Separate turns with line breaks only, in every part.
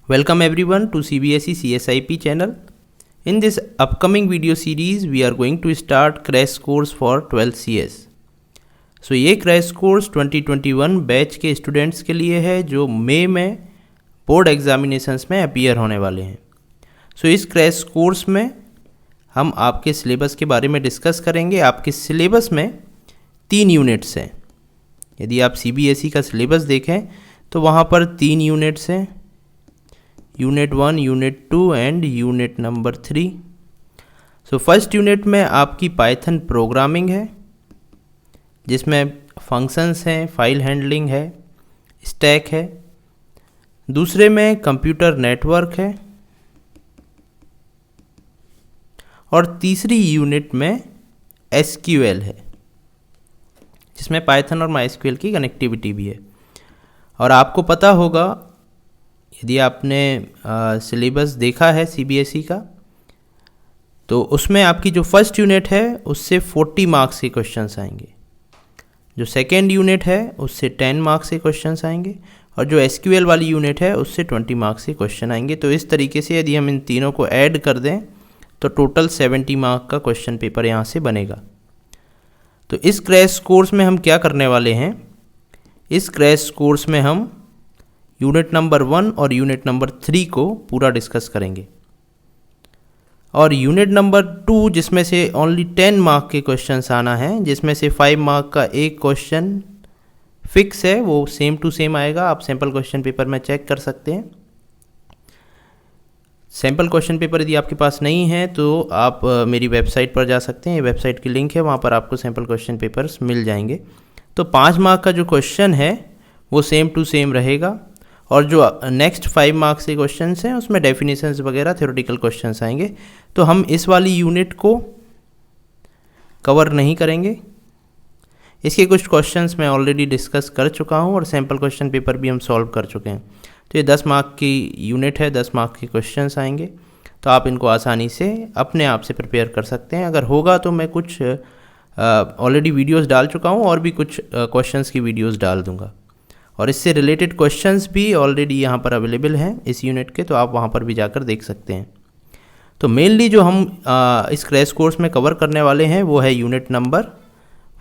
Welcome everyone to CBSE CSIP channel. In this upcoming video series, we are going to start crash course for 12th CS. So ये crash course 2021 batch के students के लिए है जो मई में board examinations में appear होने वाले हैं. So इस crash course में हम आपके सिलेबस के बारे में डिस्कस करेंगे. आपके सिलेबस में 3 यूनिट्स हैं. यदि आप CBSE का सिलेबस देखें तो वहाँ पर 3 यूनिट्स हैं, unit 1, unit 2 and unit number 3. So first unit में आपकी पाइथन प्रोग्रामिंग है जिसमें फंक्शंस हैं, फाइल हैंडलिंग है, स्टैक है. दूसरे में कंप्यूटर नेटवर्क है और तीसरी यूनिट में SQL है जिसमें पाइथन और MySQL की कनेक्टिविटी भी है. और आपको पता होगा यदि आपने सिलेबस देखा है CBSE का तो उसमें आपकी जो फर्स्ट यूनिट है उससे 40 मार्क्स के क्वेश्चंस आएंगे, जो सेकेंड यूनिट है उससे 10 मार्क्स के क्वेश्चंस आएंगे और जो SQL वाली यूनिट है उससे 20 मार्क्स के क्वेश्चन आएंगे. तो इस तरीके से यदि हम इन तीनों को ऐड कर दें तो टोटल 70 मार्क का क्वेश्चन पेपर यहाँ से बनेगा. तो इस क्रैश कोर्स में हम क्या करने वाले हैं, इस क्रैश कोर्स में हम यूनिट नंबर 1 और यूनिट नंबर 3 को पूरा डिस्कस करेंगे और यूनिट नंबर 2 जिसमें से ओनली 10 मार्क के क्वेश्चंस आना है, जिसमें से 5 मार्क का एक क्वेश्चन फिक्स है, वो सेम टू सेम आएगा. आप सैम्पल क्वेश्चन पेपर में चेक कर सकते हैं. सैम्पल क्वेश्चन पेपर यदि आपके पास नहीं है तो आप मेरी वेबसाइट पर जा सकते हैं. ये वेबसाइट की लिंक है, वहाँ पर आपको सैम्पल क्वेश्चन पेपर्स मिल जाएंगे. तो 5 मार्क का जो क्वेश्चन है वो सेम टू सेम रहेगा और जो नेक्स्ट 5 मार्क्स के क्वेश्चंस हैं उसमें डेफिनेशंस वगैरह थ्योरेटिकल क्वेश्चंस आएंगे. तो हम इस वाली यूनिट को कवर नहीं करेंगे. इसके कुछ क्वेश्चंस मैं ऑलरेडी डिस्कस कर चुका हूं और सैम्पल क्वेश्चन पेपर भी हम सॉल्व कर चुके हैं. तो ये 10 मार्क की यूनिट है, 10 मार्क के क्वेश्चंस आएंगे. तो आप इनको आसानी से अपने आप से प्रिपेयर कर सकते हैं. अगर होगा तो मैं कुछ ऑलरेडी वीडियोज़ डाल चुका हूँ और भी कुछ क्वेश्चंस की वीडियोज़ डाल दूँगा और इससे रिलेटेड क्वेश्चंस भी ऑलरेडी यहाँ पर अवेलेबल हैं इस यूनिट के, तो आप वहाँ पर भी जाकर देख सकते हैं. तो मेनली जो हम इस क्रैश कोर्स में कवर करने वाले हैं वो है यूनिट नंबर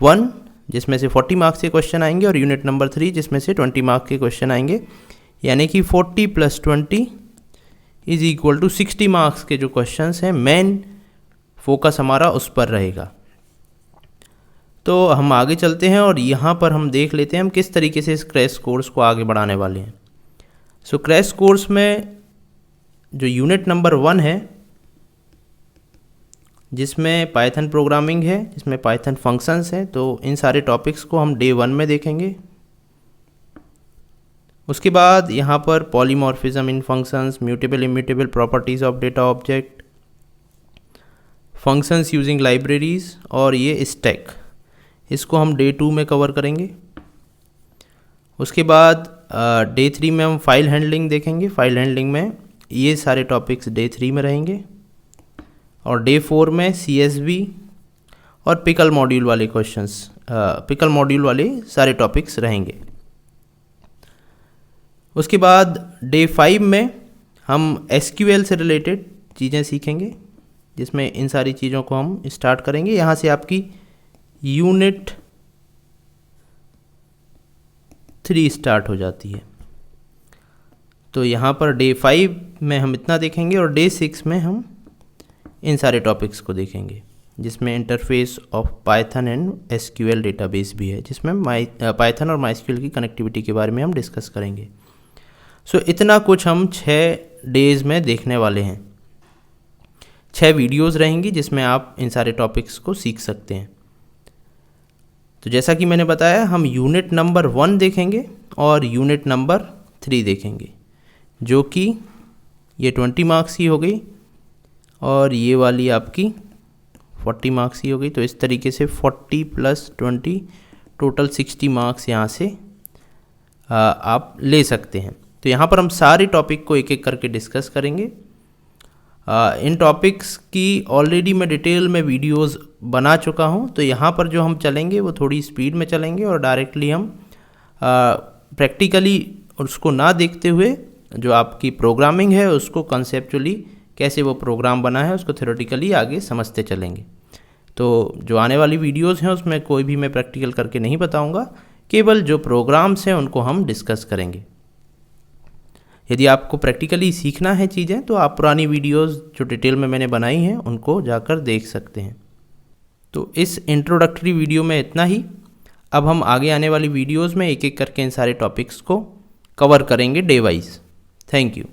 1 जिसमें से 40 मार्क्स के क्वेश्चन आएंगे और यूनिट नंबर 3 जिसमें से 20 मार्क्स के क्वेश्चन आएंगे. यानी कि 40 + 20 = 60 मार्क्स के जो क्वेश्चंस हैं मेन फोकस हमारा उस पर रहेगा. तो हम आगे चलते हैं और यहाँ पर हम देख लेते हैं हम किस तरीके से इस क्रैश कोर्स को आगे बढ़ाने वाले हैं. सो क्रैश कोर्स में जो यूनिट नंबर 1 है जिसमें पाइथन प्रोग्रामिंग है, जिसमें पाइथन फंक्शंस हैं, तो इन सारे टॉपिक्स को हम डे 1 में देखेंगे. उसके बाद यहाँ पर polymorphism in functions, mutable immutable properties of data object, functions using libraries और ये स्टैक, इसको हम डे 2 में कवर करेंगे. उसके बाद डे 3 में हम फाइल हैंडलिंग देखेंगे. फाइल हैंडलिंग में ये सारे टॉपिक्स डे 3 में रहेंगे और डे 4 में CSV और पिकल मॉड्यूल वाले क्वेश्चंस, पिकल मॉड्यूल वाले सारे टॉपिक्स रहेंगे. उसके बाद डे 5 में हम SQL से रिलेटेड चीज़ें सीखेंगे जिसमें इन सारी चीज़ों को हम स्टार्ट करेंगे. यहाँ से आपकी यूनिट 3 स्टार्ट हो जाती है. तो यहाँ पर डे 5 में हम इतना देखेंगे और डे 6 में हम इन सारे टॉपिक्स को देखेंगे जिसमें interface of Python and SQL database भी है, जिसमें पाइथन और MySQL की कनेक्टिविटी के बारे में हम डिस्कस करेंगे. सो इतना कुछ हम 6 डेज़ में देखने वाले हैं. 6 वीडियोज़ रहेंगी जिसमें आप इन सारे टॉपिक्स को सीख सकते हैं. तो जैसा कि मैंने बताया हम यूनिट नंबर 1 देखेंगे और यूनिट नंबर 3 देखेंगे जो कि ये 20 मार्क्स की हो गई और ये वाली आपकी 40 मार्क्स की हो गई. तो इस तरीके से 40 + 20 टोटल 60 मार्क्स यहाँ से आप ले सकते हैं. तो यहाँ पर हम सारे टॉपिक को एक एक करके डिस्कस करेंगे. इन टॉपिक्स की ऑलरेडी मैं डिटेल में वीडियोस बना चुका हूँ. तो यहाँ पर जो हम चलेंगे वो थोड़ी स्पीड में चलेंगे और डायरेक्टली हम प्रैक्टिकली उसको ना देखते हुए जो आपकी प्रोग्रामिंग है उसको कंसेप्चुअली कैसे वो प्रोग्राम बना है उसको थ्योरेटिकली आगे समझते चलेंगे। तो जो आने वाली वीडियोस हैं उसमें कोई भी मैं प्रैक्टिकल करके नहीं बताऊंगा, केवल जो प्रोग्राम्स हैं उनको हम डिस्कस करेंगे। यदि आपको प्रैक्टिकली सीखना है चीज़ें तो आप पुरानी वीडियोस जो डिटेल में मैंने बनाई हैं उनको जाकर देख सकते हैं। तो इस इंट्रोडक्टरी वीडियो में इतना ही। अब हम आगे आने वाली वीडियोस में एक एक करके इन सारे टॉपिक्स को कवर करेंगे डे वाइज। Thank you.